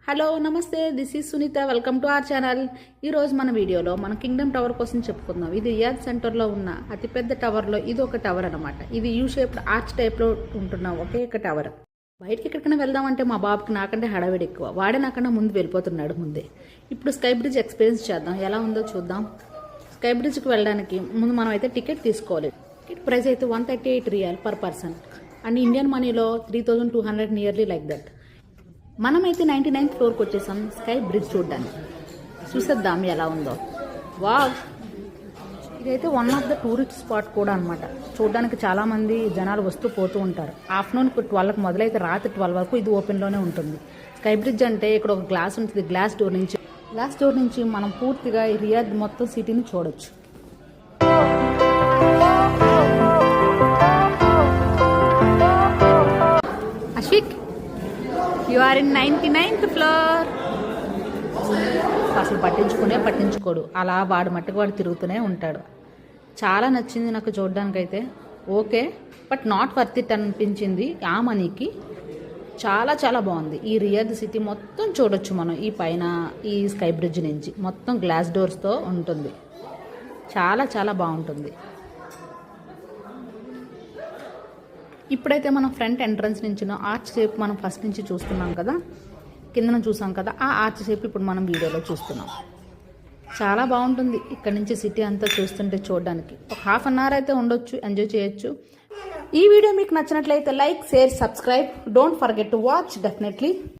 Hello namaste, this is Sunita. Welcome to our channel. ఈరోజు మన వీడియోలో మన కింగ్డమ్ టవర్ కోసం చెప్పుకుందాం. ఇది రియాద్ సెంటర్లో ఉన్న అతిపెద్ద టవర్లో ఇది ఒక టవర్ అనమాట. ఇది యూ షేప్డ్ ఆర్చ్ టైప్లో ఉంటున్న ఒకే ఒక టవర్. బయటికి ఎక్కడికైనా వెళ్దామంటే మా బాబుకి నాకంటే హడావిడి ఎక్కువ. వాడే నాకన్నా ముందు వెళ్ళిపోతున్నాడు ముందే. ఇప్పుడు స్కై బ్రిడ్జ్ ఎక్స్పీరియన్స్ చేద్దాం, ఎలా ఉందో చూద్దాం. స్కై బ్రిడ్జ్కి వెళ్ళడానికి ముందు మనం అయితే టికెట్ తీసుకోవాలి. టికెట్ ప్రైస్ అయితే 138 riyal per person and Indian మనీలో 3200 నియర్లీ లైక్ దట్. మనమైతే 99th ఫ్లోర్కి వచ్చేసాం స్కై బ్రిడ్జ్ చూడడానికి. చూసేద్దాం ఎలా ఉందో. వావ్, ఇదైతే one of the tourist spot కూడా అనమాట. చూడడానికి చాలామంది జనాలు వస్తూ పోతూ ఉంటారు. ఆఫ్టర్నూన్ 12కి మొదలైతే రాత్రి 12 వరకు ఇది ఓపెన్లోనే ఉంటుంది. స్కై బ్రిడ్జ్ అంటే ఇక్కడ ఒక గ్లాస్ ఉంటుంది. గ్లాస్ డోర్ నుంచి మనం పూర్తిగా ఈ రియాద్ మొత్తం సిటీని చూడొచ్చు. Ashwik, you are in 99th floor. అసలు పట్టించుకోడు. అలా వాడు మట్టుకు వాడు తిరుగుతూనే ఉంటాడు. చాలా నచ్చింది నాకు చూడడానికైతే. Okay, but not worth it అనిపించింది ఆ మనీకి. చాలా చాలా బాగుంది. ఈ రియాద్ సిటీ మొత్తం చూడొచ్చు మనం ఈ పైన ఈ స్కై బ్రిడ్జ్ నుంచి. మొత్తం గ్లాస్ డోర్స్తో ఉంటుంది. చాలా చాలా బాగుంటుంది. ఇప్పుడైతే మనం ఫ్రంట్ ఎంట్రన్స్ నుంచి ఆర్చ్ షేప్ మనం ఫస్ట్ నుంచి చూస్తున్నాం కదా, కిందన చూసాం కదా, ఆ ఆర్చ్ షేప్ ఇప్పుడు మనం వీడియోలో చూస్తున్నాం. చాలా బాగుంటుంది ఇక్కడ నుంచి సిటీ అంతా చూస్తుంటే చూడడానికి. ఒక హాఫ్ అన్ అవర్ అయితే ఉండొచ్చు, ఎంజాయ్ చేయొచ్చు. ఈ వీడియో మీకు నచ్చినట్లయితే like, share, subscribe. Don't forget to watch definitely.